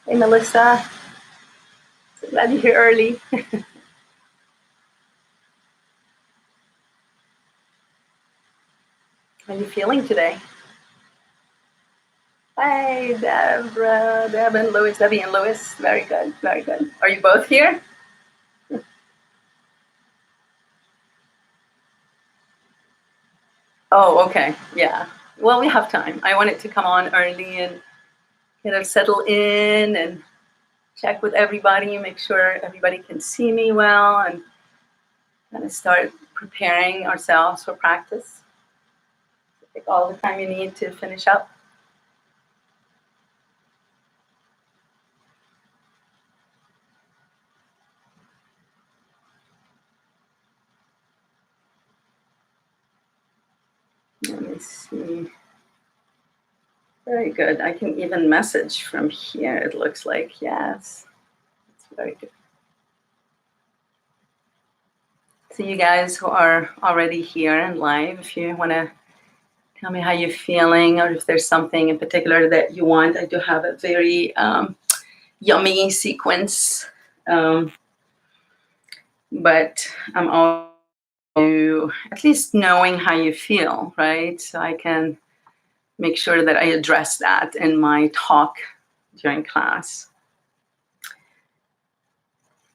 Hey, Melissa. So glad you're here early. How are you feeling today? Hi, Deborah, Deb and Louis, Debbie and Louis. Very good, very good. Are you both here? Oh, okay. Yeah. Well, we have time. I wanted to come on early and settle in and check with everybody, make sure everybody can see me well, and kind of start preparing ourselves for practice. Take all the time you need to finish up. Let me see. Very good. I can even message from here, it looks like. Yes. That's very good. So you guys who are already here and live, if you want to tell me how you're feeling or if there's something in particular that you want, I do have a very yummy sequence. But I'm all at least knowing how you feel, right? So I can make sure that I address that in my talk during class.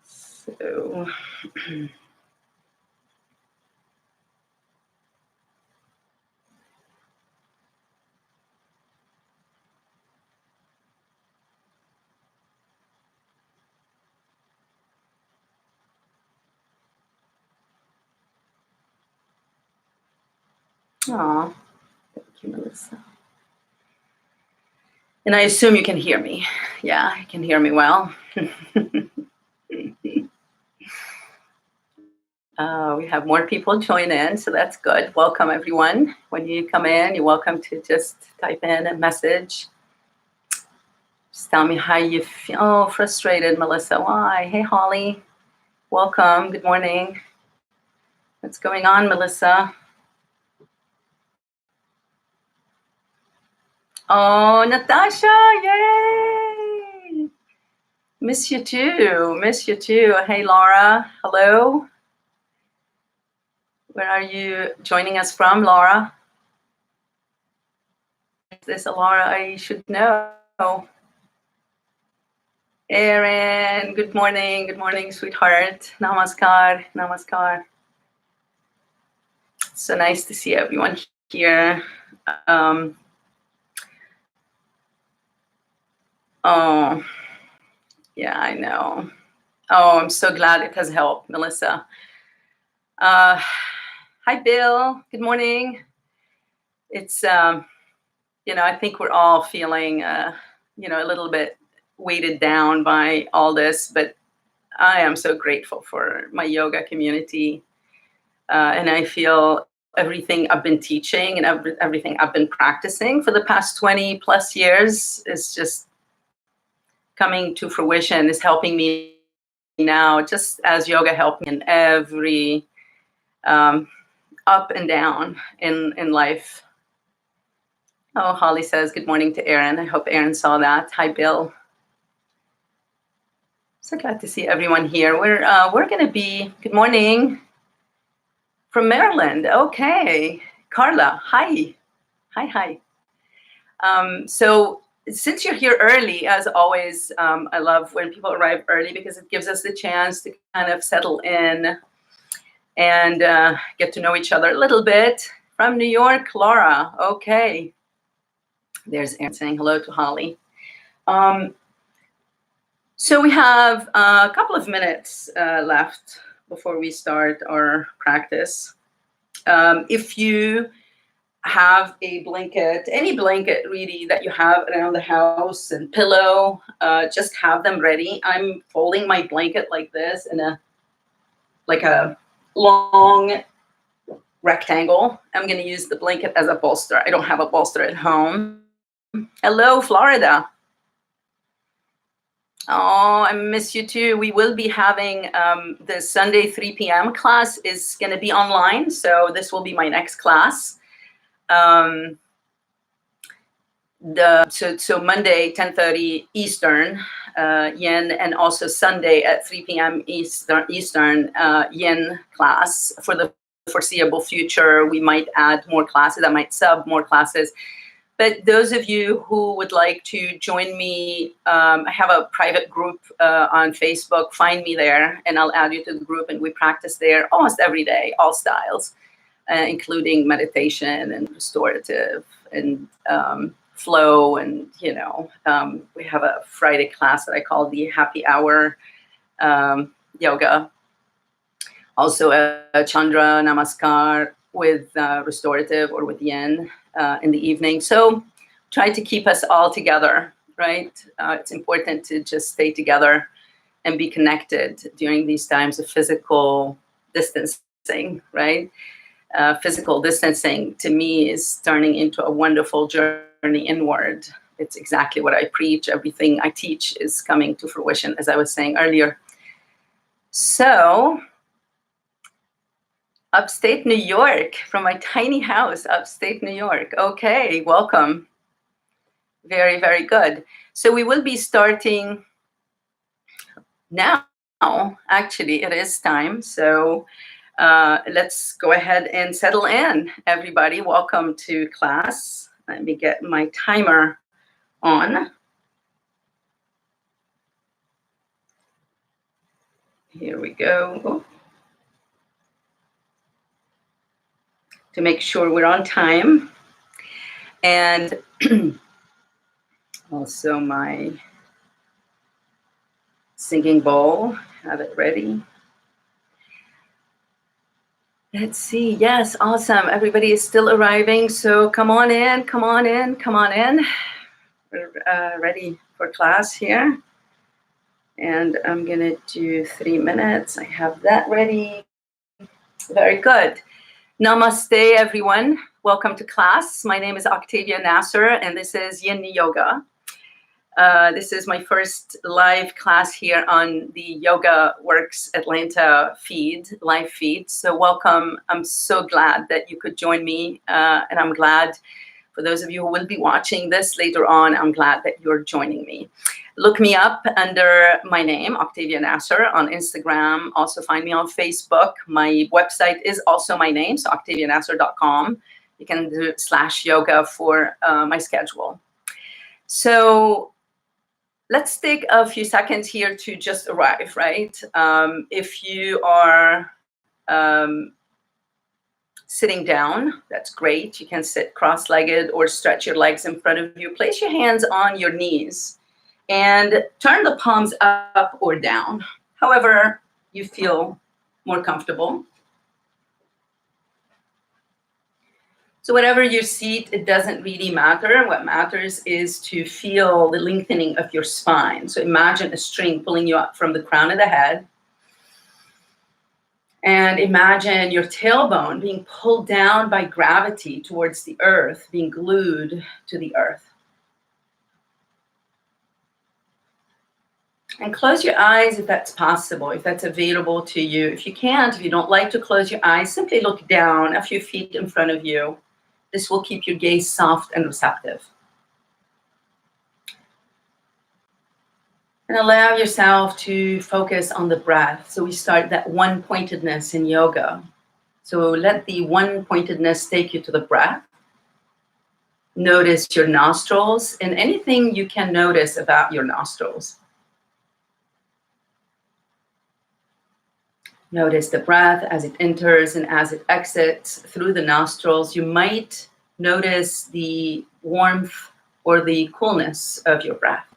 So oh, thank you, Melissa. And I assume you can hear me. Yeah, you can hear me well. We have more people join in, so that's good. Welcome, everyone. When you come in, you're welcome to just type in a message. Just tell me how you feel. Oh, frustrated, Melissa. Why? Hey, Holly. Welcome. Good morning. What's going on, Melissa? Oh, Natasha. Yay. Miss you too. Miss you too. Hey, Laura. Hello. Where are you joining us from, Laura? Is this a Laura I should know? Erin, good morning. Good morning, sweetheart. Namaskar. Namaskar. So nice to see everyone here. Oh, yeah, I know. Oh, I'm so glad it has helped, Melissa. Hi, Bill. Good morning. It's, I think we're all feeling, a little bit weighted down by all this, but I am so grateful for my yoga community. And I feel everything I've been teaching and everything I've been practicing for the past 20 plus years is just coming to fruition, is helping me now, just as yoga helped me in every up and down in life. Oh, Holly says good morning to Erin. I hope Erin saw that. Hi, Bill. So glad to see everyone here. We're going to be, good morning, from Maryland. Okay. Carla, hi. Hi. So since you're here early, as always, I love when people arrive early because it gives us the chance to kind of settle in and get to know each other a little bit. From New York, Laura. Okay. There's Erin saying hello to Holly. So we have a couple of minutes left before we start our practice. If you have a blanket, any blanket really that you have around the house and pillow, just have them ready. I'm folding my blanket like this in a long rectangle. I'm going to use the blanket as a bolster. I don't have a bolster at home. Hello, Florida. Oh, I miss you too. We will be having the Sunday 3 p.m. class is going to be online. So this will be my next class. So Monday, 10:30 Eastern, Yin, and also Sunday at 3 p.m. Eastern Yin class. For the foreseeable future, we might add more classes. I might sub more classes. But those of you who would like to join me, I have a private group on Facebook. Find me there, and I'll add you to the group. And we practice there almost every day, all styles, including meditation and restorative and flow. And, you know, we have a Friday class that I call the Happy Hour Yoga. Also a Chandra Namaskar with restorative or with Yin in the evening. So try to keep us all together, right? It's important to just stay together and be connected during these times of physical distancing, right? Physical distancing to me is turning into a wonderful journey inward. It's exactly what I preach. Everything I teach is coming to fruition, as I was saying earlier. So, upstate New York, from my tiny house, upstate New York. Okay, welcome. Very, very good. So we will be starting now. Actually, it is time. So let's go ahead and settle in. Everybody, welcome to class. Let me get my timer on. Here we go. Oh. To make sure we're on time. And also my singing bowl, have it ready. Let's see. Yes, awesome. Everybody is still arriving. So come on in, come on in, come on in. We're ready for class here. And I'm going to do 3 minutes. I have that ready. Very good. Namaste, everyone. Welcome to class. My name is Octavia Nasr, and this is Yin Yoga. This is my first live class here on the Yoga Works Atlanta live feed. So welcome. I'm so glad that you could join me. And I'm glad for those of you who will be watching this later on, I'm glad that you're joining me. Look me up under my name, Octavia Nasr, on Instagram. Also find me on Facebook. My website is also my name, so octavianasr.com. You can do /yoga for my schedule. So let's take a few seconds here to just arrive, right? If you are sitting down, that's great. You can sit cross-legged or stretch your legs in front of you. Place your hands on your knees and turn the palms up or down, however you feel more comfortable. So whatever your seat, it doesn't really matter. What matters is to feel the lengthening of your spine. So imagine a string pulling you up from the crown of the head. And imagine your tailbone being pulled down by gravity towards the earth, being glued to the earth. And close your eyes if that's possible, if that's available to you. If you can't, if you don't like to close your eyes, simply look down a few feet in front of you. This will keep your gaze soft and receptive. And allow yourself to focus on the breath. So we start that one-pointedness in yoga. So let the one-pointedness take you to the breath. Notice your nostrils and anything you can notice about your nostrils. Notice the breath as it enters and as it exits through the nostrils. You might notice the warmth or the coolness of your breath.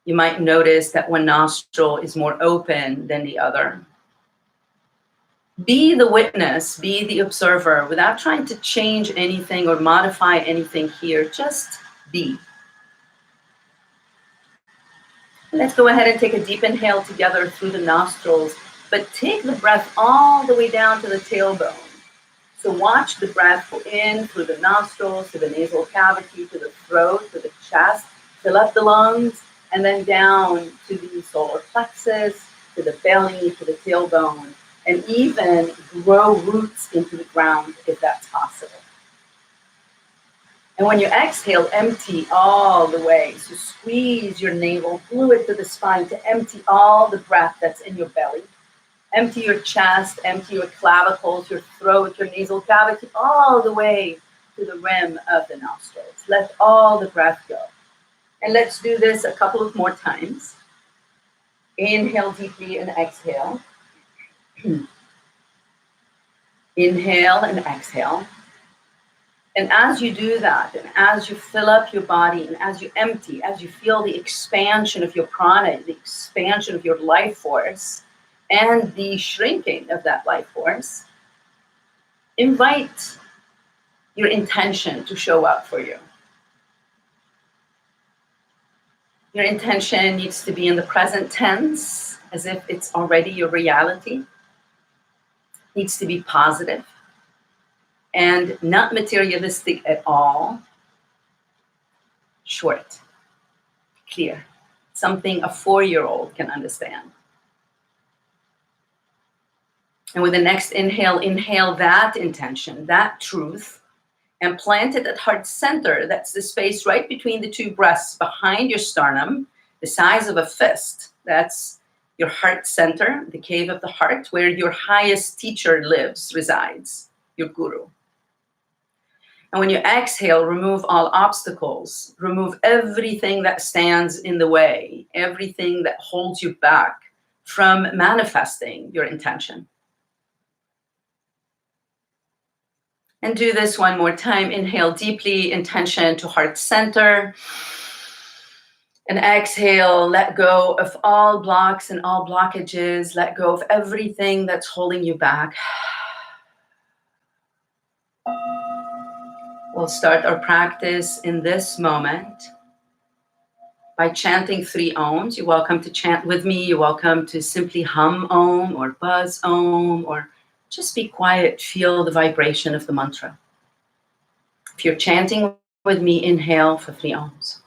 You might notice that one nostril is more open than the other. Be the witness, be the observer, without trying to change anything or modify anything here. Just be. Let's go ahead and take a deep inhale together through the nostrils. But take the breath all the way down to the tailbone. So watch the breath go in through the nostrils, to the nasal cavity, to the throat, to the chest, fill up the lungs, and then down to the solar plexus, to the belly, to the tailbone, and even grow roots into the ground if that's possible. And when you exhale, empty all the way. So squeeze your navel fluid to the spine to empty all the breath that's in your belly. Empty your chest, empty your clavicles, your throat, your nasal cavity, all the way to the rim of the nostrils. Let all the breath go. And let's do this a couple of more times. Inhale deeply and exhale. Inhale and exhale. And as you do that, and as you fill up your body, and as you empty, as you feel the expansion of your prana, the expansion of your life force, and the shrinking of that life force, invite your intention to show up for you. Your intention needs to be in the present tense, as if it's already your reality. It needs to be positive and not materialistic at all. Short, clear, something a 4-year-old can understand. And with the next inhale, inhale that intention, that truth, and plant it at heart center. That's the space right between the two breasts, behind your sternum, the size of a fist. That's your heart center, the cave of the heart, where your highest teacher lives, resides, your guru. And when you exhale, remove all obstacles, remove everything that stands in the way, everything that holds you back from manifesting your intention. And do this one more time. Inhale deeply, intention to heart center. And exhale, let go of all blocks and all blockages. Let go of everything that's holding you back. We'll start our practice in this moment by chanting 3 ohms. You're welcome to chant with me. You're welcome to simply hum om or buzz om, or just be quiet, feel the vibration of the mantra. If you're chanting with me, inhale for 3 ohms.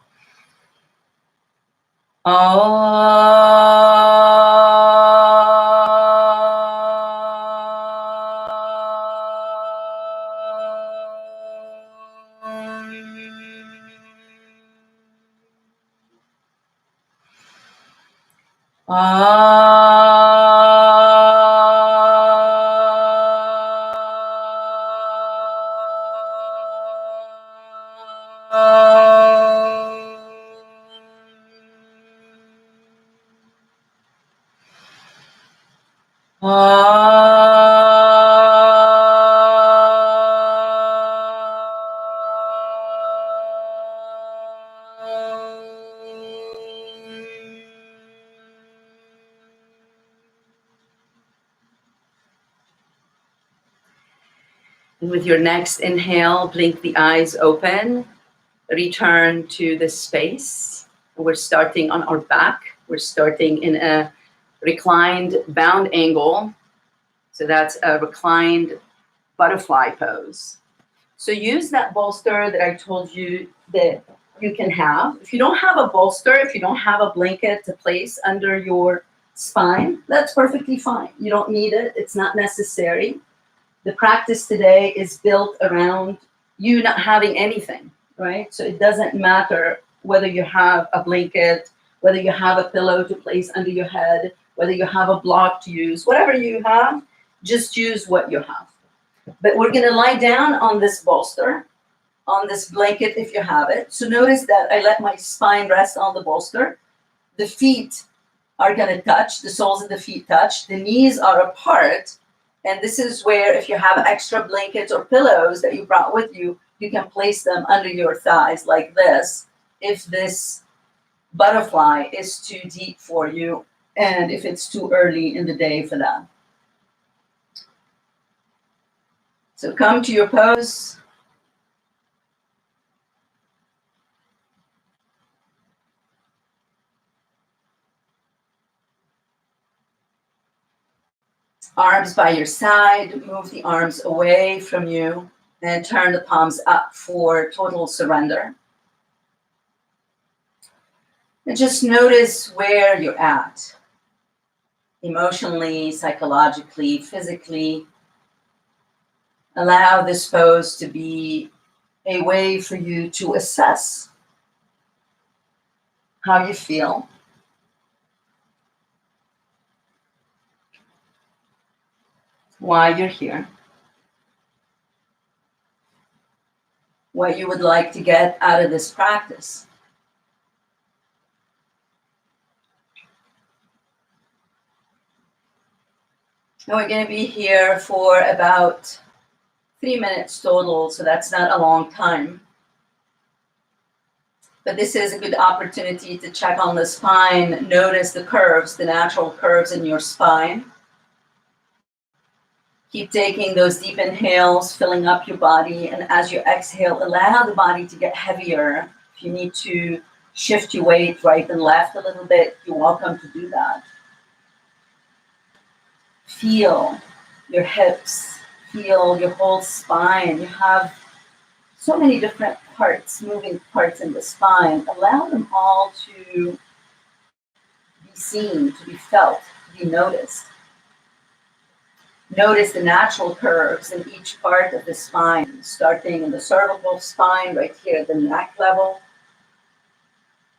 And with your next inhale, blink the eyes open, return to this space. We're starting on our back. We're starting in a reclined bound angle. So that's a reclined butterfly pose. So use that bolster that I told you that you can have. If you don't have a bolster, if you don't have a blanket to place under your spine, that's perfectly fine. You don't need it. It's not necessary. The practice today is built around you not having anything, right? So it doesn't matter whether you have a blanket, whether you have a pillow to place under your head, whether you have a block to use, whatever you have, just use what you have. But we're gonna lie down on this bolster, on this blanket if you have it. So notice that I let my spine rest on the bolster. The feet are gonna touch, the soles of the feet touch, the knees are apart. And this is where, if you have extra blankets or pillows that you brought with you, you can place them under your thighs like this, if this butterfly is too deep for you, and if it's too early in the day for that. So come to your pose. Arms by your side, move the arms away from you, and turn the palms up for total surrender. And just notice where you're at, emotionally, psychologically, physically. Allow this pose to be a way for you to assess how you feel, why you're here, what you would like to get out of this practice. And we're going to be here for about 3 minutes total, so that's not a long time. But this is a good opportunity to check on the spine, notice the curves, the natural curves in your spine. Keep taking those deep inhales, filling up your body, and as you exhale, allow the body to get heavier. If you need to shift your weight right and left a little bit, you're welcome to do that. Feel your hips, feel your whole spine. You have so many different parts, moving parts in the spine. Allow them all to be seen, to be felt, to be noticed. Notice the natural curves in each part of the spine, starting in the cervical spine, right here at the neck level.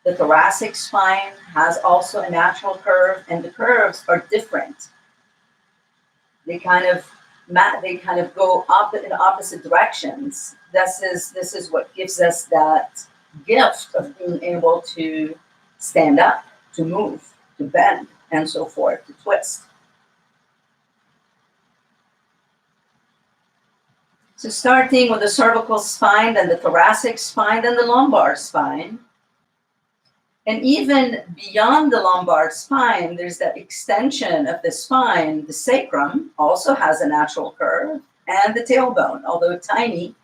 The thoracic spine has also a natural curve, and the curves are different. They kind of go in opposite directions. This is what gives us that gift of being able to stand up, to move, to bend, and so forth, to twist. So starting with the cervical spine, then the thoracic spine, then the lumbar spine. And even beyond the lumbar spine, there's that extension of the spine. The sacrum also has a natural curve, and the tailbone, although tiny,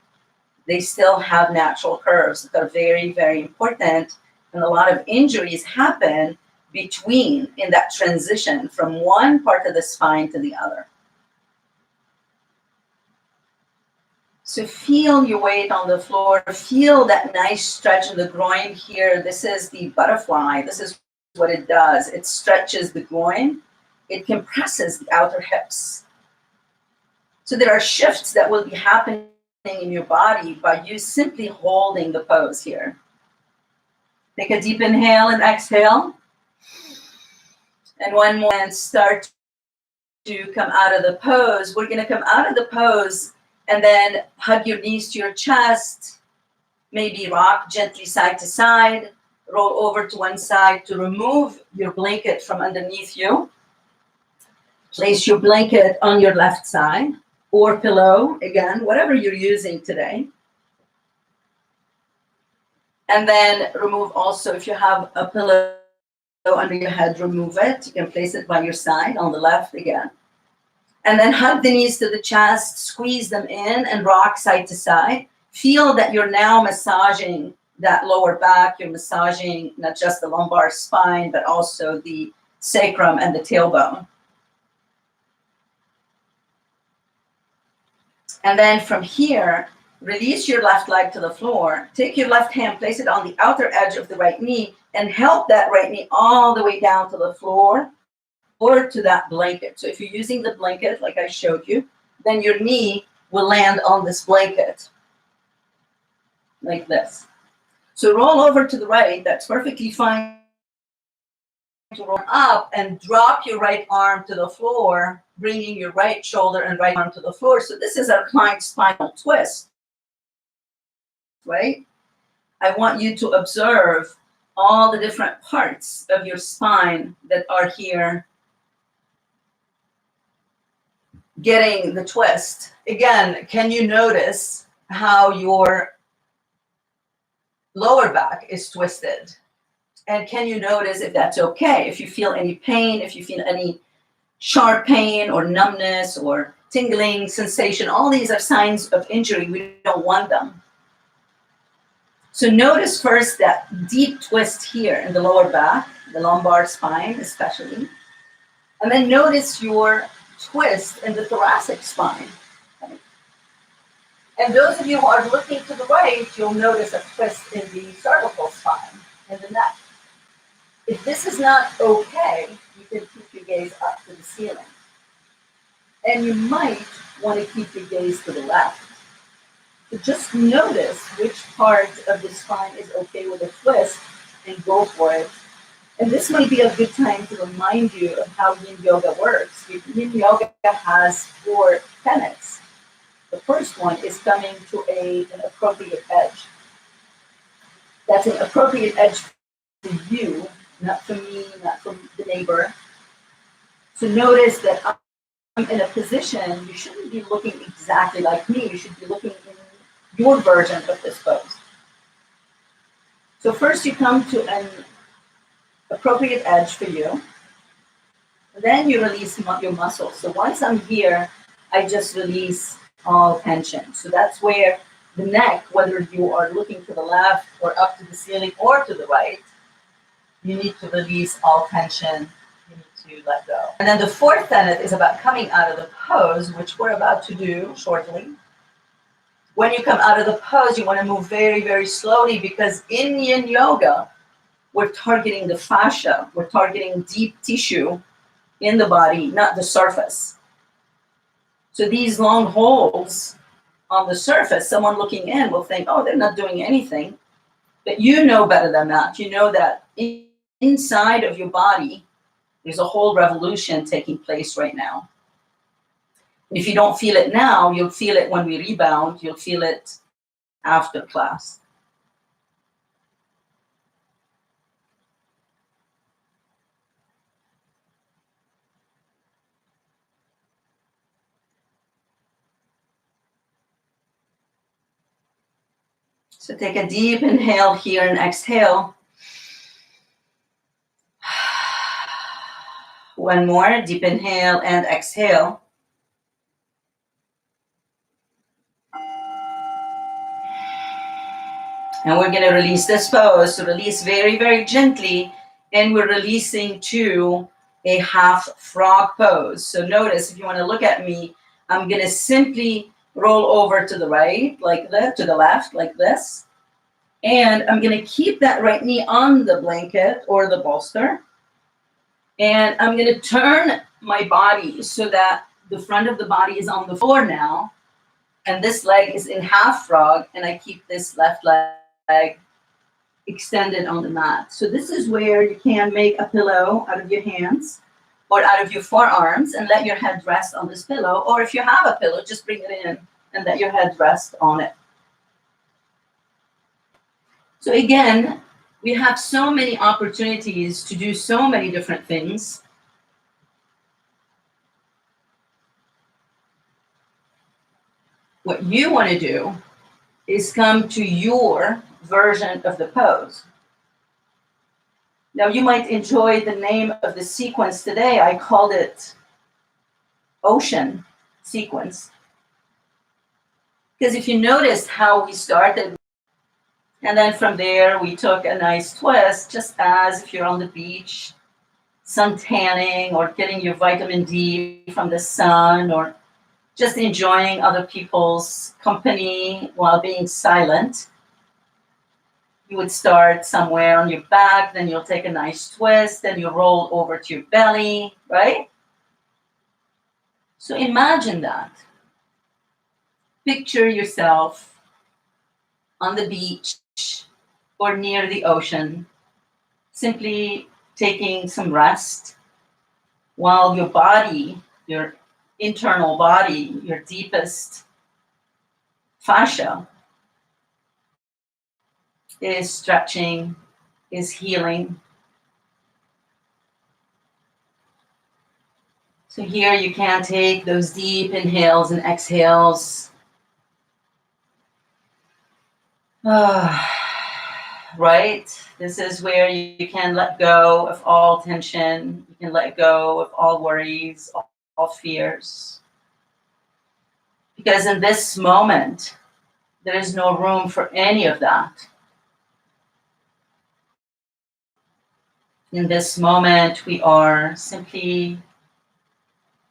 they still have natural curves that are very, very important. And a lot of injuries happen in that transition from one part of the spine to the other. So feel your weight on the floor. Feel that nice stretch in the groin here. This is the butterfly. This is what it does. It stretches the groin. It compresses the outer hips. So there are shifts that will be happening in your body by you simply holding the pose here. Take a deep inhale and exhale. And one more, and start to come out of the pose. We're going to come out of the pose and then hug your knees to your chest, maybe rock gently side to side, roll over to one side to remove your blanket from underneath you. Place your blanket on your left side or pillow, again, whatever you're using today. And then remove also, if you have a pillow under your head, remove it. You can place it by your side on the left again. And then hug the knees to the chest, squeeze them in and rock side to side. Feel that you're now massaging that lower back. You're massaging not just the lumbar spine, but also the sacrum and the tailbone. And then from here, release your left leg to the floor. Take your left hand, place it on the outer edge of the right knee, and help that right knee all the way down to the floor or to that blanket. So if you're using the blanket, like I showed you, then your knee will land on this blanket, like this. So roll over to the right. That's perfectly fine to roll up and drop your right arm to the floor, bringing your right shoulder and right arm to the floor. So this is our client spinal twist, right? I want you to observe all the different parts of your spine that are here getting the twist. Again, can you notice how your lower back is twisted? And can you notice if that's okay? If you feel any pain, if you feel any sharp pain or numbness or tingling sensation, all these are signs of injury. We don't want them. So notice first that deep twist here in the lower back, the lumbar spine especially. And then notice your twist in the thoracic spine. Okay. And those of you who are looking to the right, you'll notice a twist in the cervical spine, in the neck. If this is not okay, you can keep your gaze up to the ceiling. And you might want to keep your gaze to the left. So just notice which part of the spine is okay with a twist and go for it. And this might be a good time to remind you of how Yin Yoga works. Yin Yoga has 4 tenets. The first one is coming to an appropriate edge. That's an appropriate edge for you, not for me, not for the neighbor. So notice that I'm in a position, you shouldn't be looking exactly like me. You should be looking in your version of this pose. So first you come to an appropriate edge for you. Then you release your muscles. So once I'm here, I just release all tension. So that's where the neck, whether you are looking to the left or up to the ceiling or to the right, you need to release all tension. You need to let go. And then the 4th tenet is about coming out of the pose, which we're about to do shortly. When you come out of the pose, you want to move very, very slowly, because in Yin Yoga, we're targeting the fascia. We're targeting deep tissue in the body, not the surface. So these long holes on the surface, someone looking in will think, oh, they're not doing anything. But you know better than that. You know that inside of your body, there's a whole revolution taking place right now. And if you don't feel it now, you'll feel it when we rebound. You'll feel it after class. So take a deep inhale here and exhale. One more, deep inhale and exhale. And we're going to release this pose. So release very, very gently. And we're releasing to a half frog pose. So notice, if you want to look at me, I'm going to simply roll over to the right, like that, to the left, like this. And I'm going to keep that right knee on the blanket or the bolster. And I'm going to turn my body so that the front of the body is on the floor now. And this leg is in half frog. And I keep this left leg extended on the mat. So this is where you can make a pillow out of your hands or out of your forearms and let your head rest on this pillow. Or if you have a pillow, just bring it in and let your head rest on it. So again, we have so many opportunities to do so many different things. What you want to do is come to your version of the pose. Now, you might enjoy the name of the sequence today. I called it Ocean Sequence. Because if you notice how we started, and then from there we took a nice twist, just as if you're on the beach, sun tanning or getting your vitamin D from the sun, or just enjoying other people's company while being silent. You would start somewhere on your back, then you'll take a nice twist, then you roll over to your belly, right? So imagine that. Picture yourself on the beach or near the ocean, simply taking some rest while your body, your internal body, your deepest fascia is stretching, is healing. So here you can take those deep inhales and exhales. Right? This is where you can let go of all tension. You can let go of all worries, all fears. Because in this moment, there is no room for any of that. In this moment, we are simply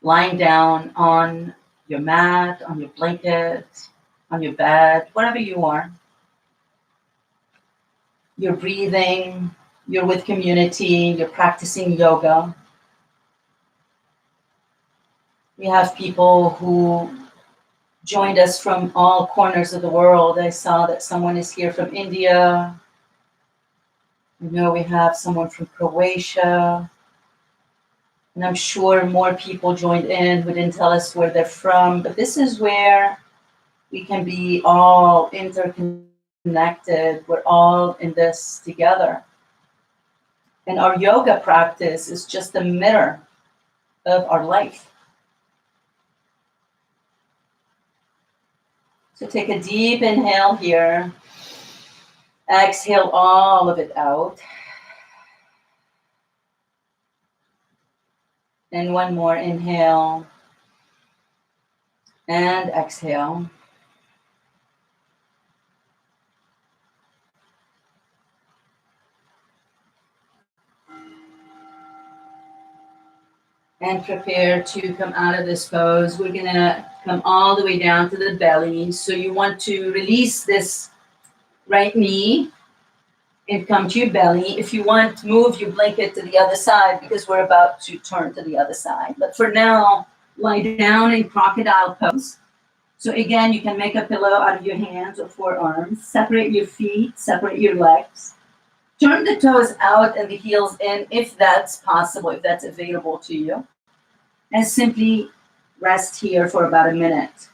lying down on your mat, on your blanket, on your bed, wherever you are. You're breathing, you're with community, you're practicing yoga. We have people who joined us from all corners of the world. I saw that someone is here from India. I know we have someone from Croatia. And I'm sure more people joined in who didn't tell us where they're from. But this is where we can be all interconnected. We're all in this together. And our yoga practice is just a mirror of our life. So take a deep inhale here. Exhale all of it out. And one more inhale. And exhale. And prepare to come out of this pose. We're gonna come all the way down to the belly. So you want to release this right knee and come to your belly. If you want, move your blanket to the other side because we're about to turn to the other side. But for now, lie down in crocodile pose. So again, you can make a pillow out of your hands or forearms. Separate your feet, separate your legs. Turn the toes out and the heels in if that's possible, if that's available to you. And simply rest here for about a minute.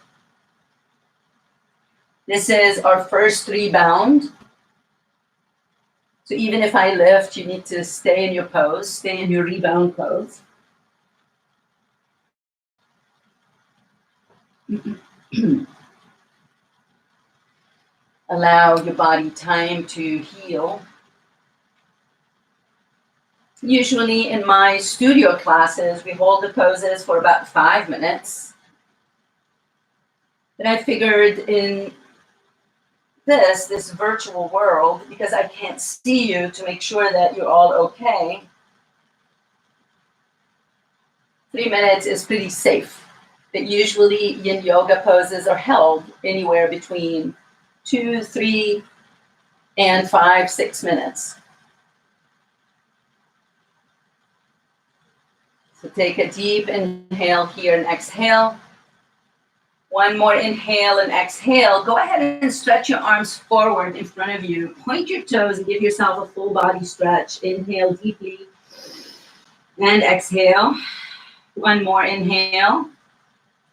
This is our first rebound. So even if I lift, you need to stay in your pose, stay in your rebound pose. Allow your body time to heal. Usually in my studio classes, we hold the poses for about 5 minutes. Then I figured in this virtual world, because I can't see you to make sure that you're all okay, 3 minutes is pretty safe. But usually Yin Yoga poses are held anywhere between 2, 3, and 5, 6 minutes. So take a deep inhale here and exhale. One more inhale and exhale. Go ahead and stretch your arms forward in front of you. Point your toes and give yourself a full body stretch. Inhale deeply and exhale. One more inhale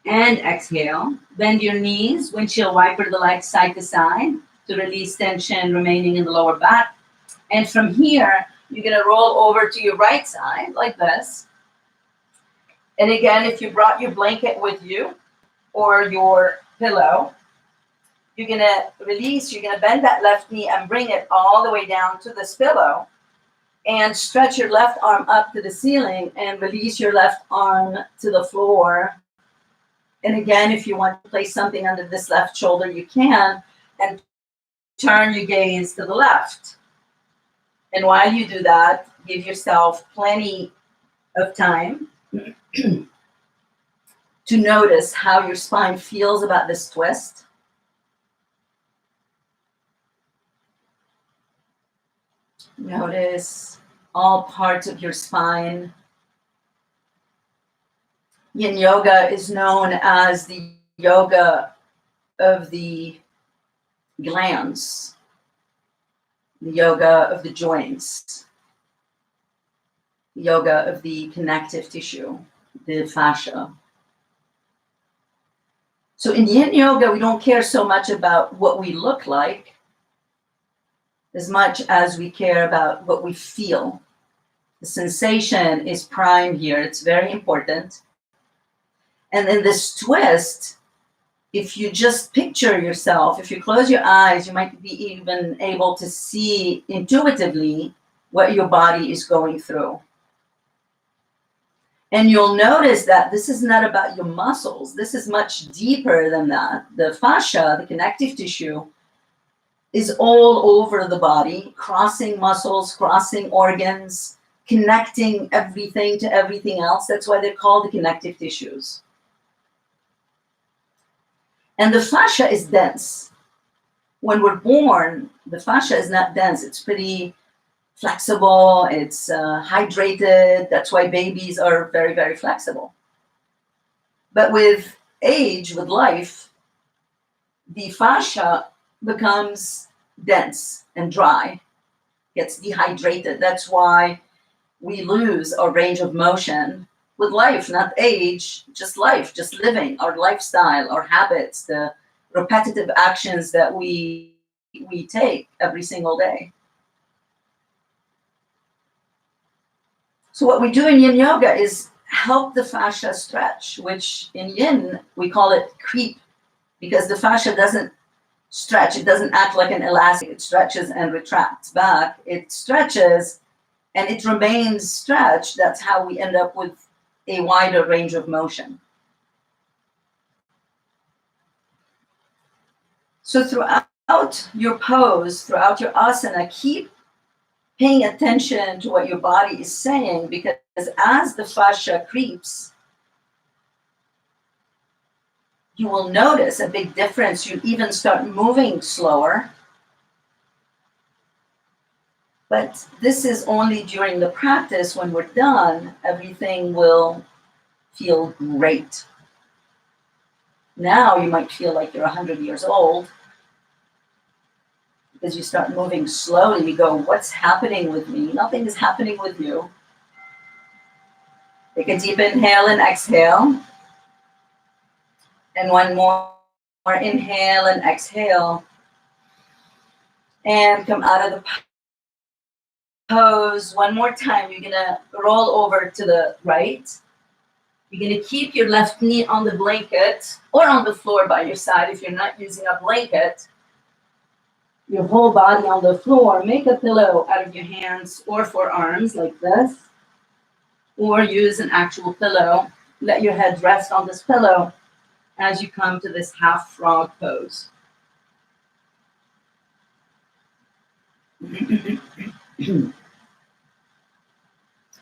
and exhale. Bend your knees, windshield wiper the legs side to side to release tension remaining in the lower back. And from here, you're gonna roll over to your right side like this. And again, if you brought your blanket with you or your pillow, you're gonna release, you're gonna bend that left knee and bring it all the way down to this pillow and stretch your left arm up to the ceiling and release your left arm to the floor. And again, if you want to place something under this left shoulder, you can, and turn your gaze to the left. And while you do that, give yourself plenty of time to notice how your spine feels about this twist. Notice all parts of your spine. Yin Yoga is known as the yoga of the glands, the yoga of the joints, the yoga of the connective tissue, the fascia. So in Yin Yoga, we don't care so much about what we look like as much as we care about what we feel. The sensation is prime here. It's very important. And in this twist, if you just picture yourself, if you close your eyes, you might be even able to see intuitively what your body is going through. And you'll notice that this is not about your muscles. This is much deeper than that. The fascia, the connective tissue, is all over the body, crossing muscles, crossing organs, connecting everything to everything else. That's why they're called the connective tissues. And the fascia is dense. When we're born, the fascia is not dense. It's pretty flexible, it's hydrated. That's why babies are very, very flexible. But with age, with life, the fascia becomes dense and dry, gets dehydrated. That's why we lose our range of motion with life, not age, just life, just living, our lifestyle, our habits, the repetitive actions that we take every single day. So what we do in Yin Yoga is help the fascia stretch, which in Yin we call it creep, because the fascia doesn't stretch. It doesn't act like an elastic. It stretches and retracts back. It stretches and it remains stretched. That's how we end up with a wider range of motion. So throughout your pose, throughout your asana, keep paying attention to what your body is saying, because as the fascia creeps, you will notice a big difference. You even start moving slower. But this is only during the practice. When we're done, everything will feel great. Now you might feel like you're 100 years old because you start moving slowly. You go, what's happening with me? Nothing is happening with you. Take a deep inhale and exhale. And one more inhale and exhale. And come out of the pose one more time. You're gonna roll over to the right. You're gonna keep your left knee on the blanket or on the floor by your side if you're not using a blanket. Your whole body on the floor. Make a pillow out of your hands or forearms like this, or use an actual pillow. Let your head rest on this pillow as you come to this half frog pose.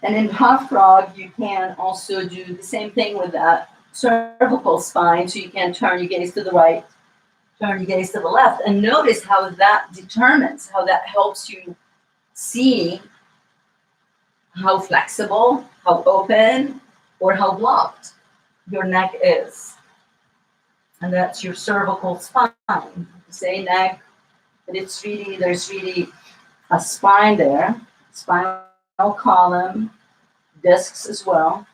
And in half frog, you can also do the same thing with that cervical spine. So you can turn your gaze to the right, turn your gaze to the left, and notice how that determines, how that helps you see how flexible, how open, or how blocked your neck is. And that's your cervical spine. Say neck, but there's really a spine there, spinal column, discs as well.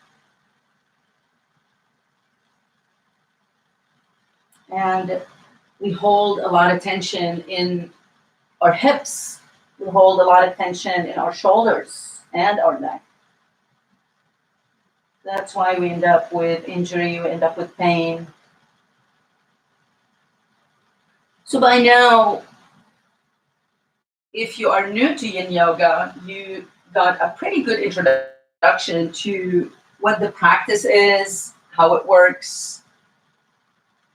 And we hold a lot of tension in our hips. We hold a lot of tension in our shoulders and our neck. That's why we end up with injury, we end up with pain. So by now, if you are new to Yin Yoga, you got a pretty good introduction to what the practice is, how it works.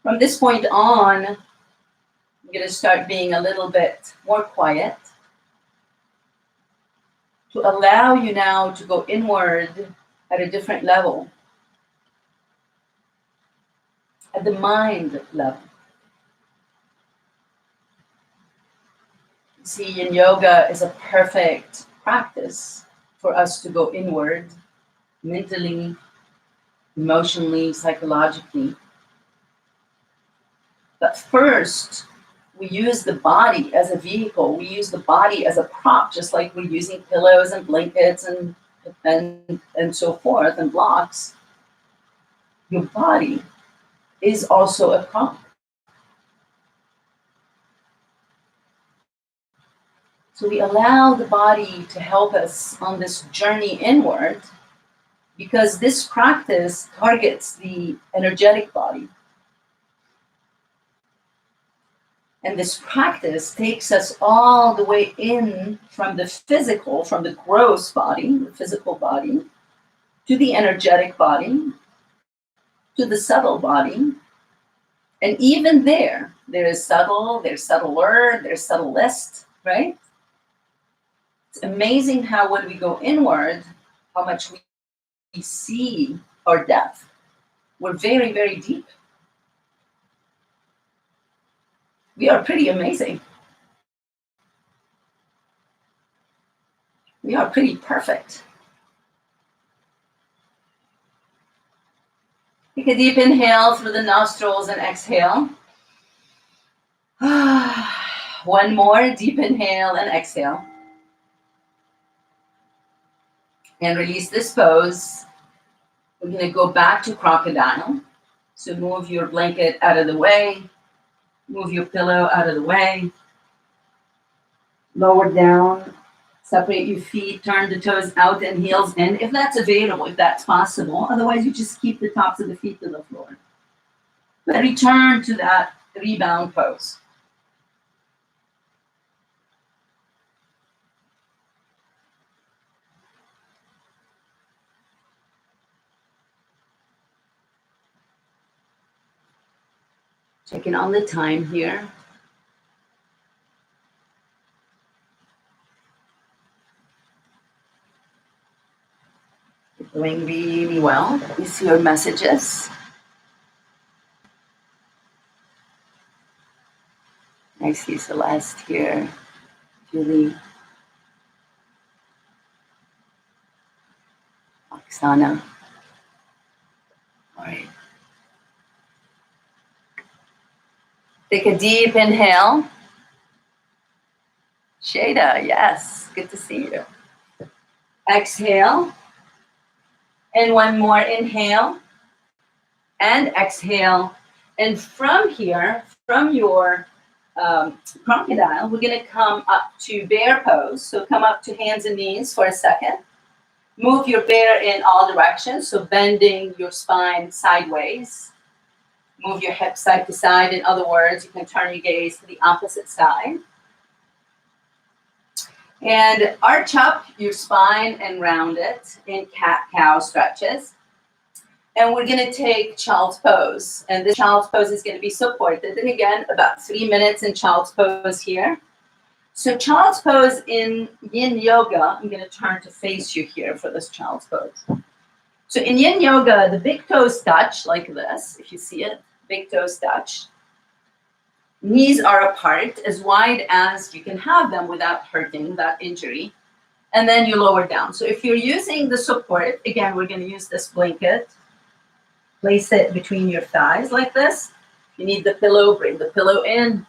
From this point on, I'm going to start being a little bit more quiet to allow you now to go inward at a different level, at the mind level. See, Yin Yoga is a perfect practice for us to go inward, mentally, emotionally, psychologically. But first, we use the body as a vehicle. We use the body as a prop, just like we're using pillows and blankets and so forth, and blocks. Your body is also a prop. So we allow the body to help us on this journey inward, because this practice targets the energetic body. And this practice takes us all the way in from the physical, from the gross body, the physical body, to the energetic body, to the subtle body. And even there is subtle, there's subtler, there's subtlest, right? It's amazing how when we go inward, how much we see our depth. We're very, very deep. We are pretty amazing. We are pretty perfect. Take a deep inhale through the nostrils and exhale. One more deep inhale and exhale. And release this pose. We're going to go back to crocodile. So move your blanket out of the way. Move your pillow out of the way. Lower down. Separate your feet. Turn the toes out and heels in, if that's available, if that's possible. Otherwise, you just keep the tops of the feet to the floor. But return to that rebound pose. Checking on the time here. You're doing really well. You see your messages. I see Celeste here. Julie. Oksana. All right. Take a deep inhale. Shada, yes, good to see you. Exhale. And one more inhale. And exhale. And from here, from your crocodile, we're going to come up to bear pose. So come up to hands and knees for a second. Move your bear in all directions, so bending your spine sideways. Move your hips side to side. In other words, you can turn your gaze to the opposite side. And arch up your spine and round it in cat-cow stretches. And we're going to take child's pose. And this child's pose is going to be supported. And again, about 3 minutes in child's pose here. So child's pose in Yin Yoga, I'm going to turn to face you here for this child's pose. So in Yin Yoga, the big toes touch like this, if you see it, big toes touch. Knees are apart, as wide as you can have them without hurting that injury. And then you lower down. So if you're using the support, again, we're going to use this blanket. Place it between your thighs like this. If you need the pillow, bring the pillow in.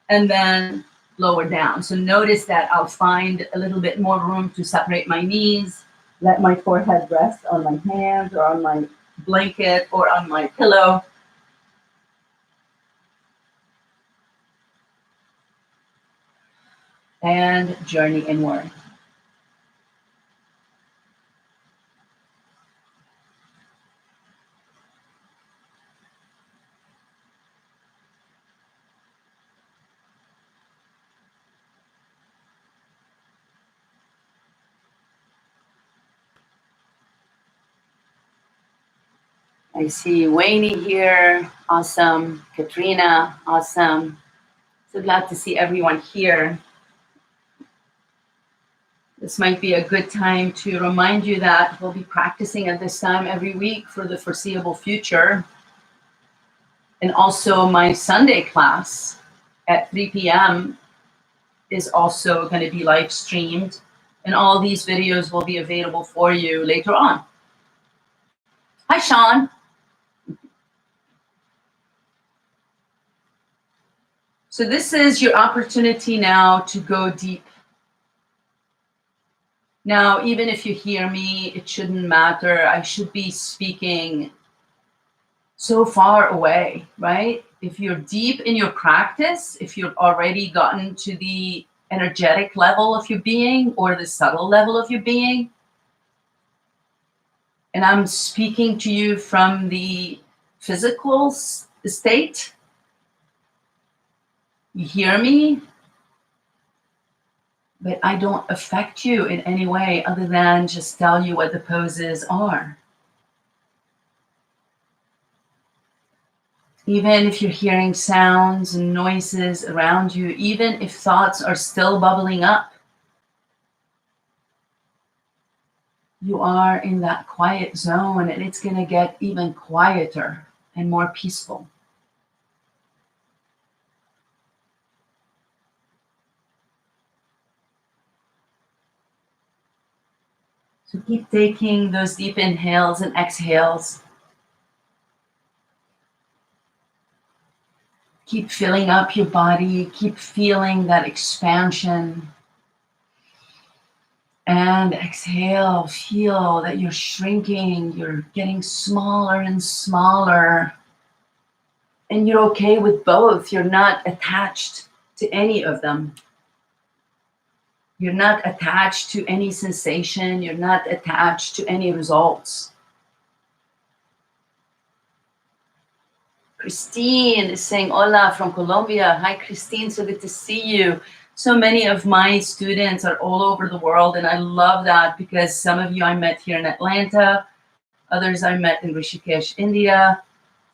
And then lower down. So notice that I'll find a little bit more room to separate my knees. Let my forehead rest on my hands or on my blanket or on my pillow. And journey inward. I see Wayne here, awesome. Katrina, awesome. So glad to see everyone here. This might be a good time to remind you that we'll be practicing at this time every week for the foreseeable future. And also my Sunday class at 3 p.m. is also going to be live streamed. And all these videos will be available for you later on. Hi, Sean. So this is your opportunity now to go deep. Now, even if you hear me, it shouldn't matter. I should be speaking so far away, right? If you're deep in your practice, if you've already gotten to the energetic level of your being or the subtle level of your being, and I'm speaking to you from the physical state, you hear me, but I don't affect you in any way other than just tell you what the poses are. Even if you're hearing sounds and noises around you, even if thoughts are still bubbling up, you are in that quiet zone, and it's going to get even quieter and more peaceful. So keep taking those deep inhales and exhales. Keep filling up your body. Keep feeling that expansion. And exhale, feel that you're shrinking, you're getting smaller and smaller. And you're okay with both. You're not attached to any of them. You're not attached to any sensation. You're not attached to any results. Christine is saying, hola from Colombia. Hi, Christine, so good to see you. So many of my students are all over the world, and I love that because some of you I met here in Atlanta, others I met in Rishikesh, India,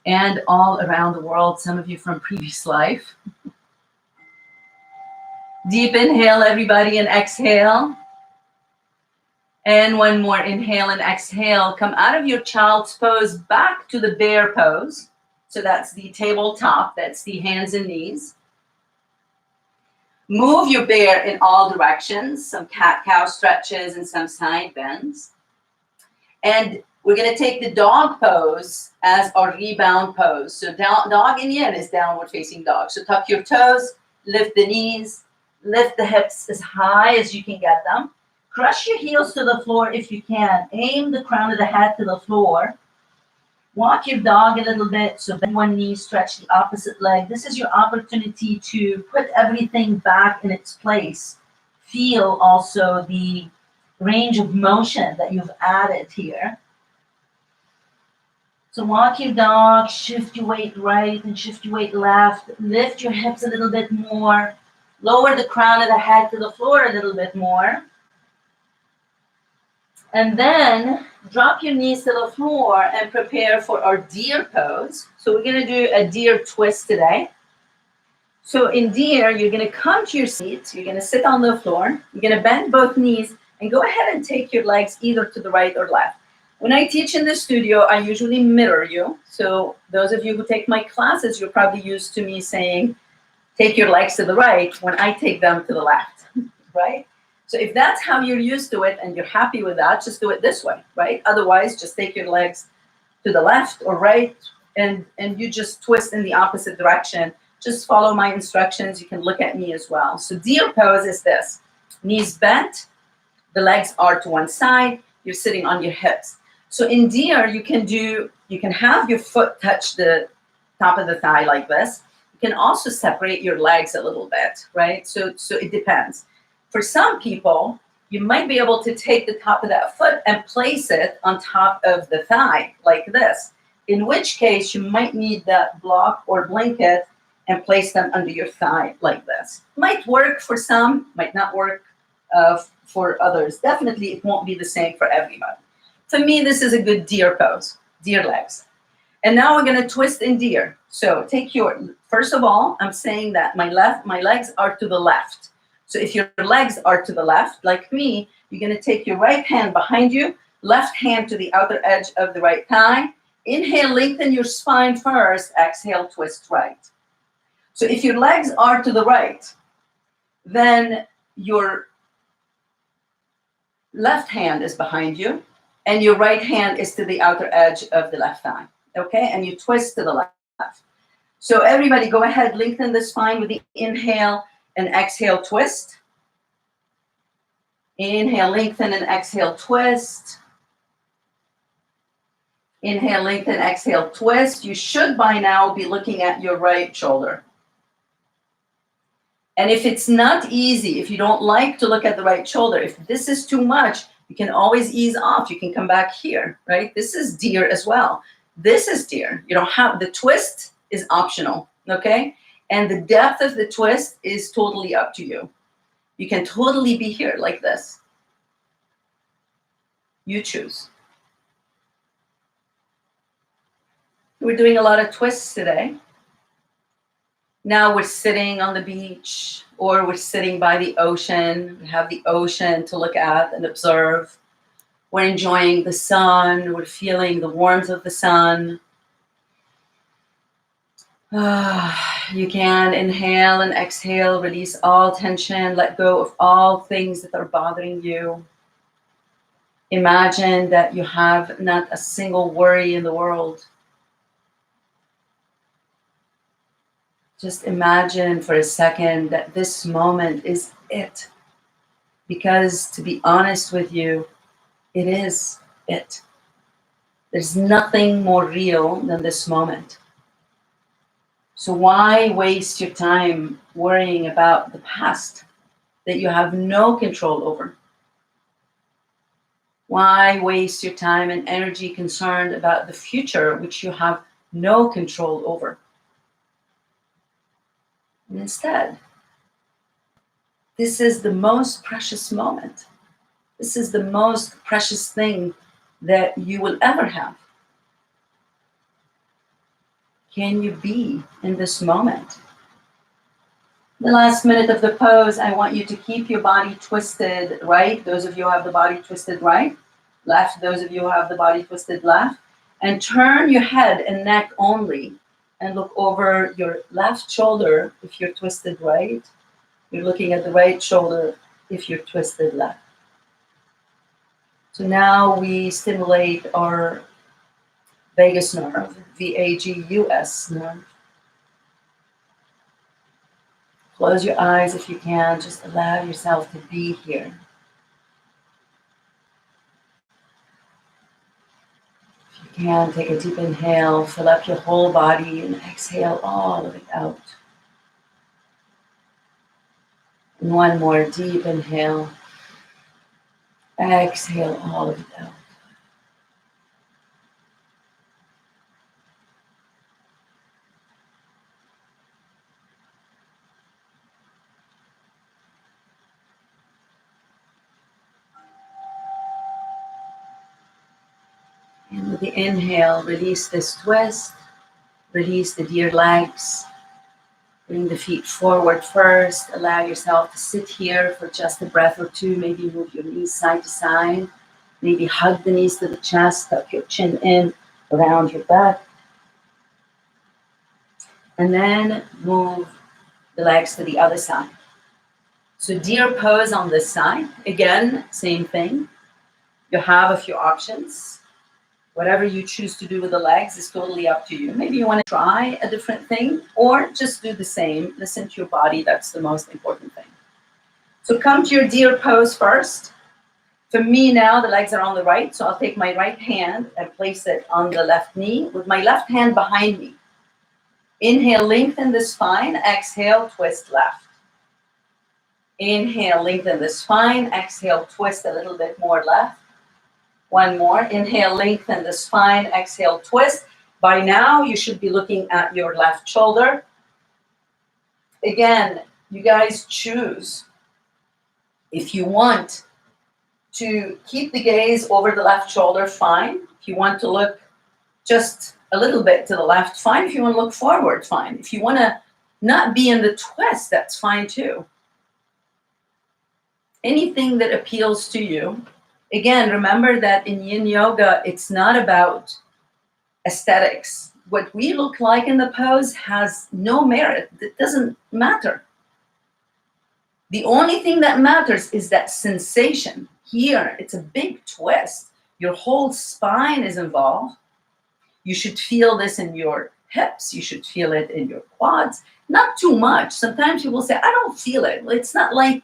and all around the world, some of you from previous life. Deep inhale, everybody, and exhale. And one more inhale and exhale. Come out of your child's pose back to the bear pose. So that's the tabletop, that's the hands and knees. Move your bear in all directions, some cat-cow stretches and some side bends. And we're going to take the dog pose as our rebound pose. So dog in yin is downward facing dog. So tuck your toes, lift the knees, lift the hips as high as you can get them. Crush your heels to the floor if you can. Aim the crown of the head to the floor. Walk your dog a little bit, so bend one knee, stretch the opposite leg. This is your opportunity to put everything back in its place. Feel also the range of motion that you've added here. So walk your dog, shift your weight right and shift your weight left. Lift your hips a little bit more. Lower the crown of the head to the floor a little bit more. And then drop your knees to the floor and prepare for our deer pose. So we're going to do a deer twist today. So in deer, you're going to come to your seat. You're going to sit on the floor. You're going to bend both knees and go ahead and take your legs either to the right or left. When I teach in the studio, I usually mirror you. So those of you who take my classes, you're probably used to me saying, take your legs to the right when I take them to the left, right? So if that's how you're used to it and you're happy with that, just do it this way, right? Otherwise, just take your legs to the left or right and you just twist in the opposite direction. Just follow my instructions. You can look at me as well. So deer pose is this. Knees bent, the legs are to one side, you're sitting on your hips. So in deer, you can have your foot touch the top of the thigh like this. You can also separate your legs a little bit, right? So it depends. For some people, you might be able to take the top of that foot and place it on top of the thigh like this, in which case you might need that block or blanket and place them under your thigh like this. Might work for some, might not work for others. Definitely, it won't be the same for everybody. For me, this is a good deer pose, deer legs. And now we're going to twist in deer. So first of all, I'm saying that my legs are to the left. So if your legs are to the left, like me, you're going to take your right hand behind you, left hand to the outer edge of the right thigh. Inhale, lengthen your spine first. Exhale, twist right. So if your legs are to the right, then your left hand is behind you, and your right hand is to the outer edge of the left thigh. Okay, and you twist to the left. So everybody go ahead, lengthen the spine with the inhale and exhale, twist. Inhale, lengthen, and exhale, twist. Inhale, lengthen, exhale, twist. You should by now be looking at your right shoulder. And if it's not easy, if you don't like to look at the right shoulder, if this is too much, you can always ease off. You can come back here, right? This is deer as well. This is deer. You don't have, the twist is optional, okay? And the depth of the twist is totally up to you. You can totally be here like this. You choose. We're doing a lot of twists today. Now we're sitting on the beach or we're sitting by the ocean. We have the ocean to look at and observe. We're enjoying the sun. We're feeling the warmth of the sun. You can inhale and exhale, release all tension, let go of all things that are bothering you. Imagine that you have not a single worry in the world. Just imagine for a second that this moment is it. Because to be honest with you, it is it. There's nothing more real than this moment. So why waste your time worrying about the past that you have no control over? Why waste your time and energy concerned about the future, which you have no control over? And instead, this is the most precious moment. This is the most precious thing that you will ever have. Can you be in this moment? The last minute of the pose, I want you to keep your body twisted right. Those of you who have the body twisted right. Left, those of you who have the body twisted left. And turn your head and neck only and look over your left shoulder if you're twisted right. You're looking at the right shoulder if you're twisted left. So now we stimulate our vagus nerve, VAGUS nerve. Close your eyes if you can. Just allow yourself to be here. If you can, take a deep inhale, fill up your whole body, and exhale all of it out. And one more deep inhale. Exhale all of it out. And with the inhale, release this twist, release the deer legs, bring the feet forward first, allow yourself to sit here for just a breath or two, maybe move your knees side to side, maybe hug the knees to the chest, tuck your chin in around your back, and then move the legs to the other side. So deer pose on this side, again, same thing. You have a few options. Whatever you choose to do with the legs is totally up to you. Maybe you want to try a different thing or just do the same. Listen to your body. That's the most important thing. So come to your deer pose first. For me now, the legs are on the right. So I'll take my right hand and place it on the left knee with my left hand behind me. Inhale, lengthen the spine. Exhale, twist left. Inhale, lengthen the spine. Exhale, twist a little bit more left. One more. Inhale, lengthen the spine. Exhale, twist. By now, you should be looking at your left shoulder. Again, you guys choose. If you want to keep the gaze over the left shoulder, fine. If you want to look just a little bit to the left, fine. If you want to look forward, fine. If you want to not be in the twist, that's fine too. Anything that appeals to you. Again, remember that in Yin Yoga, it's not about aesthetics. What we look like in the pose has no merit. It doesn't matter. The only thing that matters is that sensation. Here, it's a big twist. Your whole spine is involved. You should feel this in your hips. You should feel it in your quads. Not too much. Sometimes people say, I don't feel it. Well, it's not like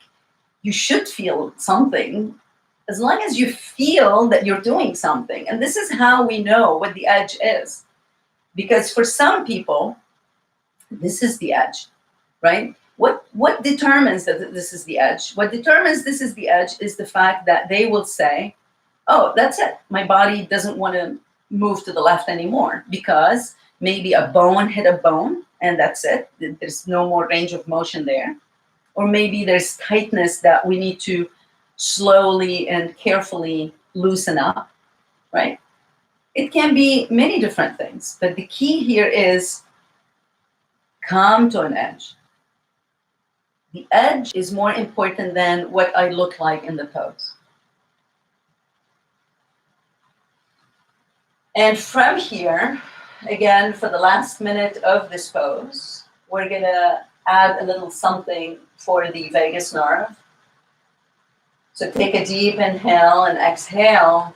you should feel something. As long as you feel that you're doing something. And this is how we know what the edge is. Because for some people, this is the edge, right? What determines that this is the edge? What determines this is the edge is the fact that they will say, oh, that's it. My body doesn't want to move to the left anymore because maybe a bone hit a bone and that's it. There's no more range of motion there. Or maybe there's tightness that we need to slowly and carefully loosen up, right? It can be many different things, but the key here is come to an edge. The edge is more important than what I look like in the pose. And from here, again, for the last minute of this pose, we're gonna add a little something for the vagus nerve. So take a deep inhale and exhale.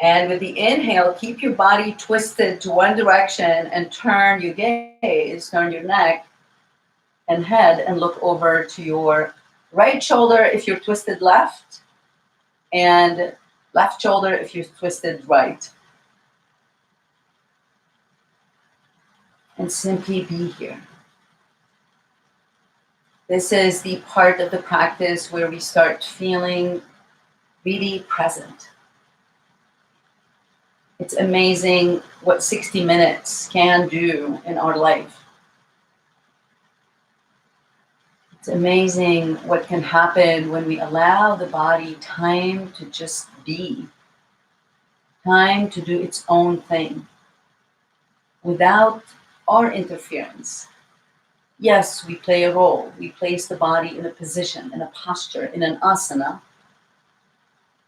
And with the inhale, keep your body twisted to one direction and turn your gaze, turn your neck and head and look over to your right shoulder if you're twisted left, and left shoulder if you're twisted right. And simply be here. This is the part of the practice where we start feeling really present. It's amazing what 60 minutes can do in our life. It's amazing what can happen when we allow the body time to just be, time to do its own thing without our interference. Yes, we play a role. We place the body in a position, in a posture, in an asana.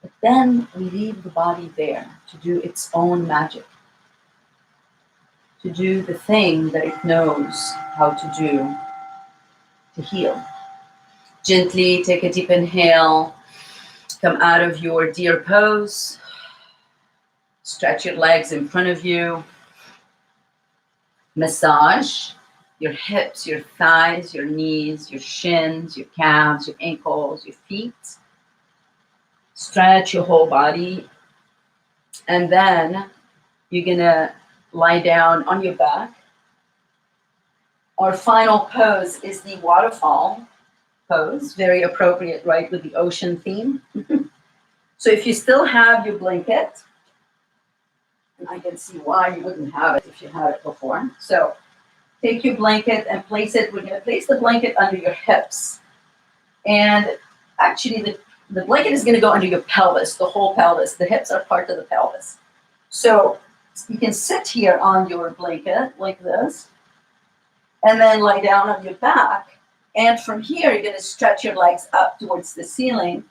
But then we leave the body there to do its own magic, to do the thing that it knows how to do, to heal. Gently take a deep inhale. Come out of your deer pose. Stretch your legs in front of you. Massage your hips, your thighs, your knees, your shins, your calves, your ankles, your feet. Stretch your whole body. And then you're gonna lie down on your back. Our final pose is the waterfall pose, very appropriate, right, with the ocean theme. So if you still have your blanket, and I can see why you wouldn't have it if you had it before. So take your blanket and place it, we're gonna place the blanket under your hips. And actually the blanket is gonna go under your pelvis, the whole pelvis. The hips are part of the pelvis. So you can sit here on your blanket like this, and then lie down on your back. And from here, you're gonna stretch your legs up towards the ceiling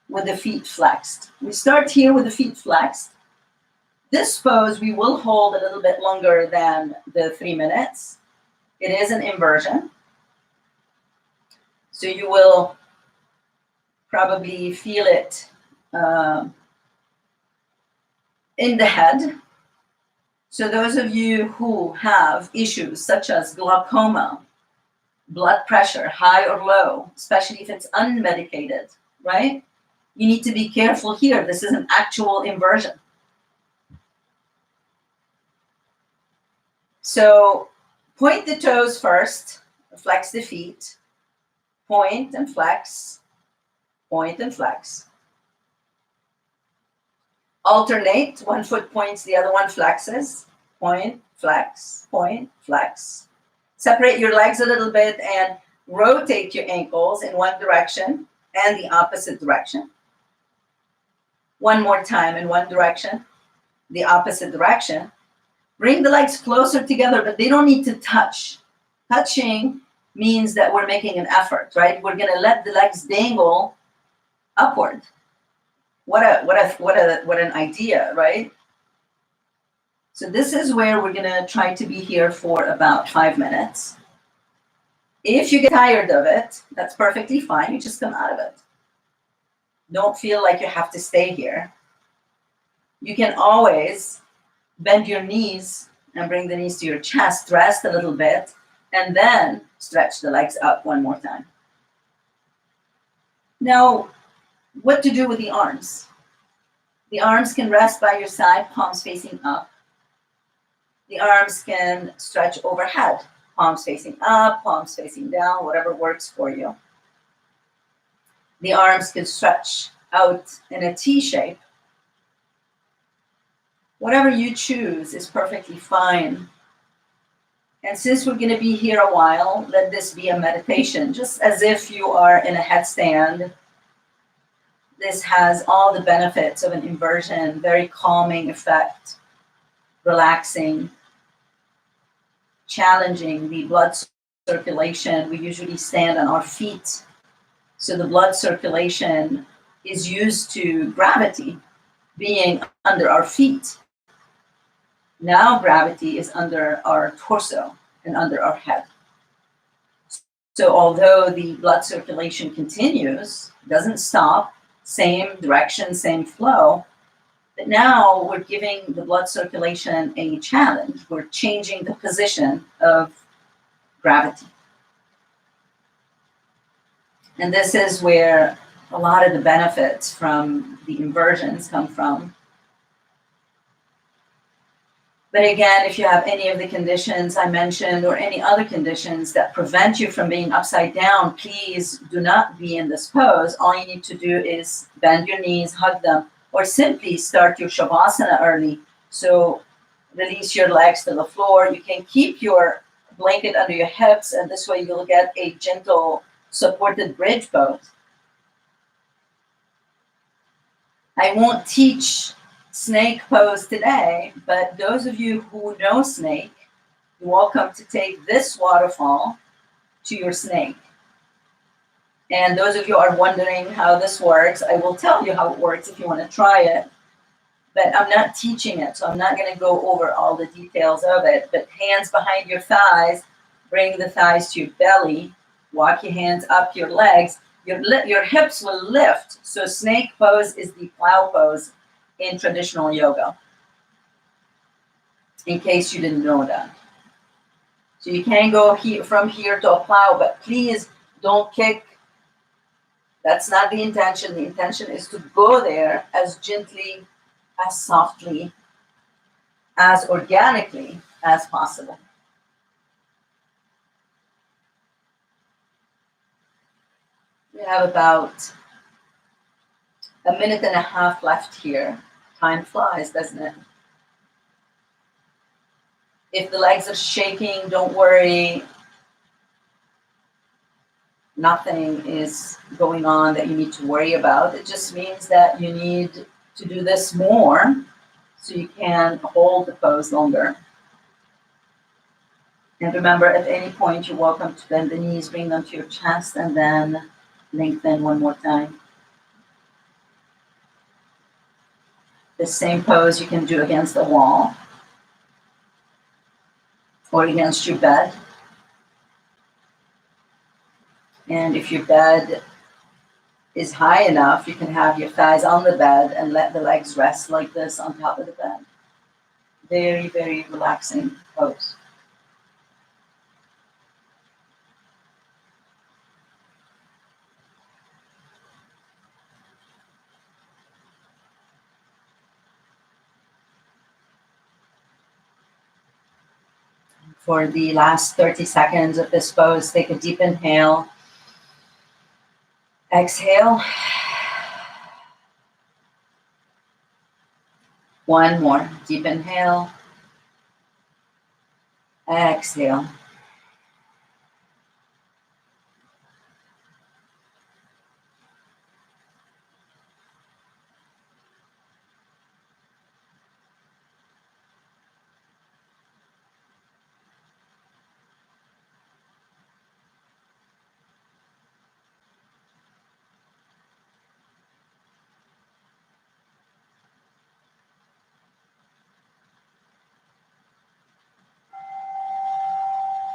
with the feet flexed. We start here with the feet flexed. This pose, we will hold a little bit longer than the 3 minutes. It is an inversion. So you will probably feel it in the head. So those of you who have issues such as glaucoma, blood pressure, high or low, especially if it's unmedicated, right? You need to be careful here. This is an actual inversion. So point the toes first, flex the feet, point and flex, point and flex. Alternate, one foot points, the other one flexes, point, flex, point, flex. Separate your legs a little bit and rotate your ankles in one direction and the opposite direction. One more time in one direction, the opposite direction. Bring the legs closer together, but they don't need to touch. Touching means that we're making an effort, right? We're gonna let the legs dangle upward. What an idea, right? So this is where we're gonna try to be here for about 5 minutes. If you get tired of it, that's perfectly fine. You just come out of it. Don't feel like you have to stay here. You can always bend your knees and bring the knees to your chest, rest a little bit, and then stretch the legs up one more time. Now, what to do with the arms? The arms can rest by your side, palms facing up. The arms can stretch overhead, palms facing up, palms facing down, whatever works for you. The arms can stretch out in a T shape. Whatever you choose is perfectly fine. And since we're going to be here a while, let this be a meditation, just as if you are in a headstand. This has all the benefits of an inversion, very calming effect, relaxing, challenging the blood circulation. We usually stand on our feet, so the blood circulation is used to gravity being under our feet. Now gravity is under our torso and under our head. So although the blood circulation continues, doesn't stop, same direction, same flow, But now we're giving the blood circulation a challenge. We're changing the position of gravity. And this is where a lot of the benefits from the inversions come from. But again, if you have any of the conditions I mentioned or any other conditions that prevent you from being upside down, please do not be in this pose. All you need to do is bend your knees, hug them, or simply start your Shavasana early. So release your legs to the floor. You can keep your blanket under your hips, and this way you'll get a gentle supported bridge pose. I won't teach snake pose today, but those of you who know snake, you're welcome to take this waterfall to your snake. And those of you who are wondering how this works, I will tell you how it works if you want to try it. But I'm not teaching it, so I'm not going to go over all the details of it. But hands behind your thighs, bring the thighs to your belly, walk your hands up your legs. Your hips will lift. So snake pose is the plow pose in traditional yoga, in case you didn't know that. So you can go from here to a plow, but please don't kick. That's not the intention. The intention is to go there as gently, as softly, as organically as possible. We have about a minute and a half left here. Time flies, doesn't it? If the legs are shaking, don't worry. Nothing is going on that you need to worry about. It just means that you need to do this more so you can hold the pose longer. And remember, at any point, you're welcome to bend the knees, bring them to your chest, and then lengthen one more time. The same pose you can do against the wall or against your bed. And if your bed is high enough, you can have your thighs on the bed and let the legs rest like this on top of the bed. Very, very relaxing pose. For the last 30 seconds of this pose, take a deep inhale. Exhale. One more. Deep inhale. Exhale.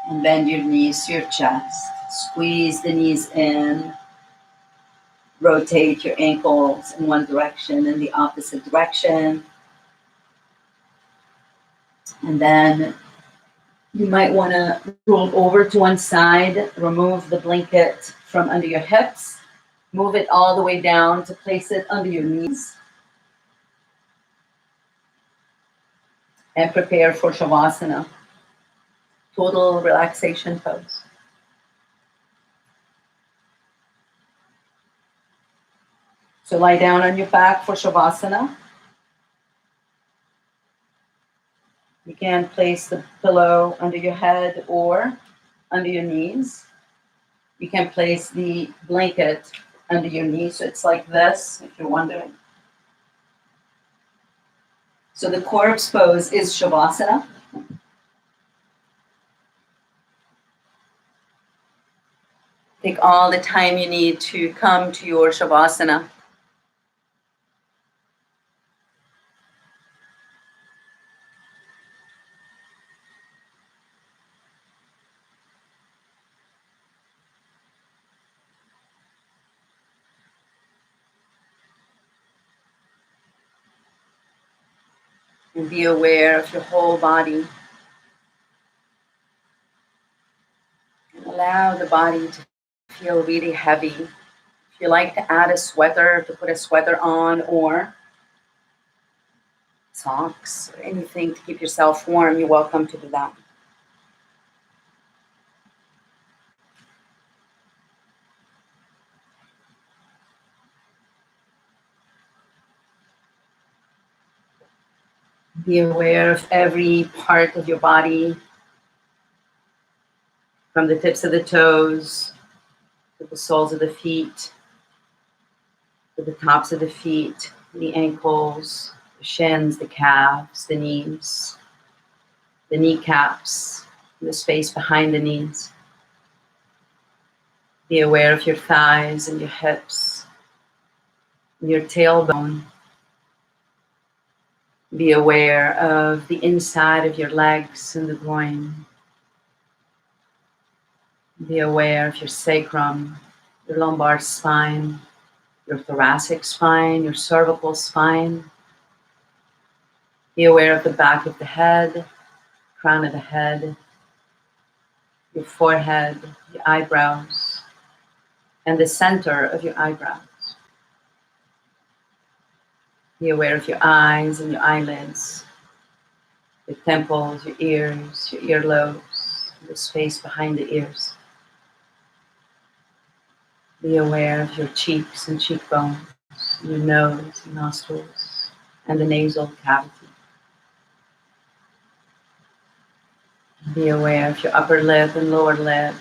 And bend your knees to your chest. Squeeze the knees in. Rotate your ankles in one direction and the opposite direction. And then you might want to roll over to one side, remove the blanket from under your hips, move it all the way down to place it under your knees, and prepare for Shavasana, total relaxation pose. So lie down on your back for Shavasana. You can place the pillow under your head or under your knees. You can place the blanket under your knees, so it's like this, if you're wondering. So the corpse pose is Shavasana. Take all the time you need to come to your Shavasana. And be aware of your whole body. And allow the body to feel really heavy. If you like to add a sweater, to put a sweater on, or socks, or anything to keep yourself warm, you're welcome to do that. Be aware of every part of your body, from the tips of the toes, to the soles of the feet, to the tops of the feet, the ankles, the shins, the calves, the knees, the kneecaps, the space behind the knees. Be aware of your thighs and your hips, and your tailbone. Be aware of the inside of your legs and the groin. Be aware of your sacrum, your lumbar spine, your thoracic spine, your cervical spine. Be aware of the back of the head, crown of the head, your forehead, your eyebrows, and the center of your eyebrows. Be aware of your eyes and your eyelids, your temples, your ears, your earlobes, the space behind the ears. Be aware of your cheeks and cheekbones, your nose and nostrils, and the nasal cavity. Be aware of your upper lip and lower lip,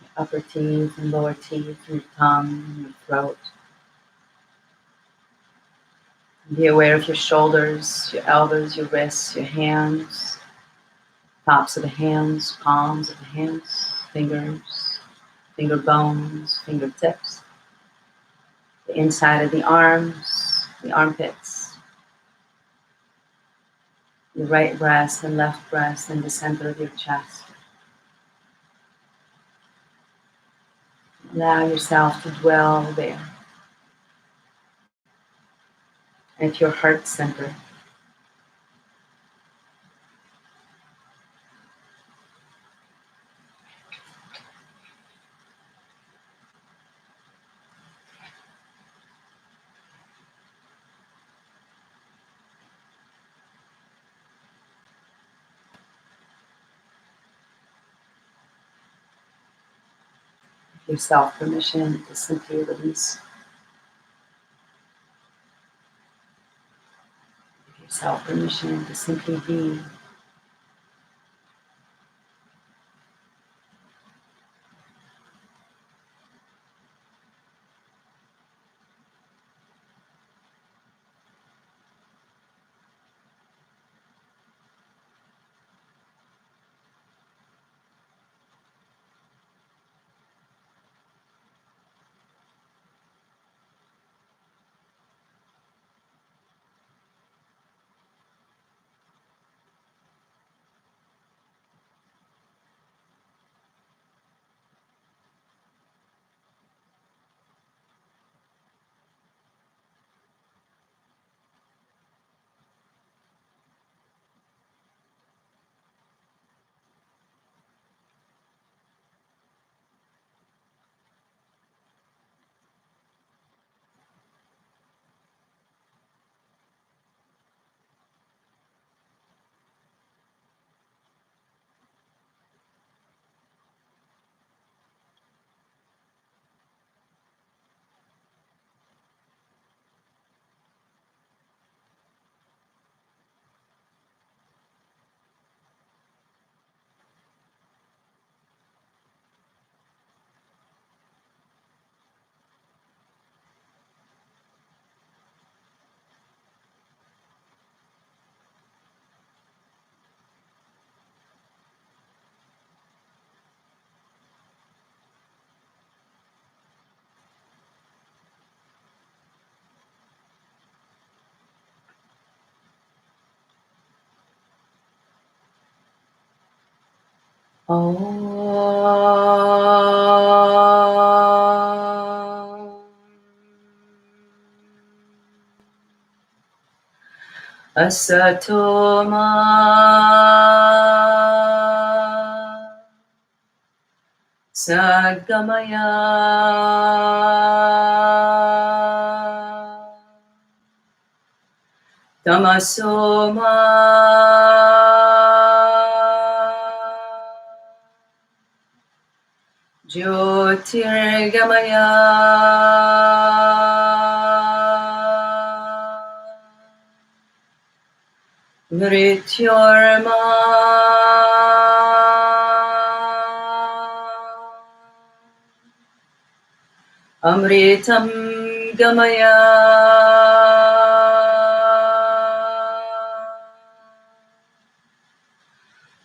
your upper teeth and lower teeth, your tongue and your throat. Be aware of your shoulders, your elbows, your wrists, your hands, tops of the hands, palms of the hands, fingers, finger bones, fingertips, the inside of the arms, the armpits, your right breast and left breast, and the center of your chest. Allow yourself to dwell there at your heart center. Give yourself permission to simply release. Give yourself permission to simply be. Asatoma Sadgamaya Tamasoma Jyotirgamaya Mrityorma Amritam Gamaya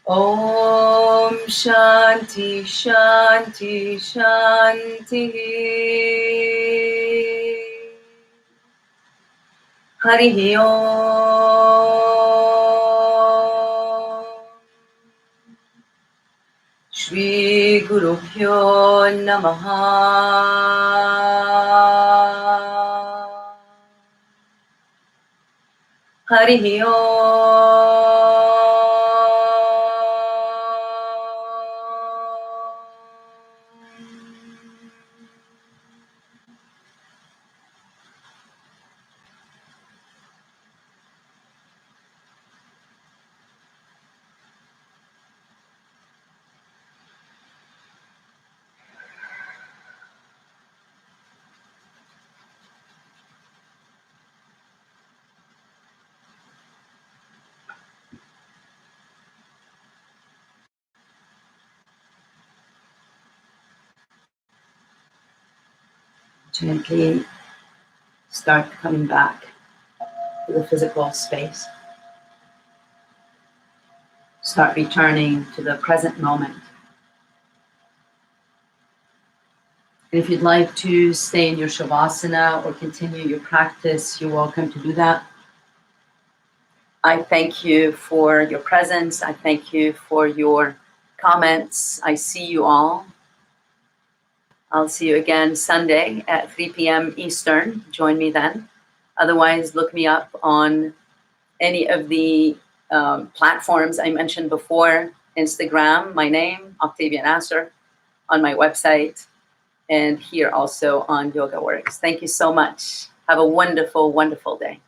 Om Shanti Shanti Shanti Hari Om Shri Guru Pyo Namaha Hari Gently start coming back to the physical space. Start returning to the present moment. And if you'd like to stay in your Shavasana or continue your practice, you're welcome to do that. I thank you for your presence. I thank you for your comments. I see you all. I'll see you again Sunday at 3 p.m. Eastern. Join me then. Otherwise, look me up on any of the platforms I mentioned before. Instagram, my name, Octavia Nasr, on my website, and here also on Yoga Works. Thank you so much. Have a wonderful, wonderful day.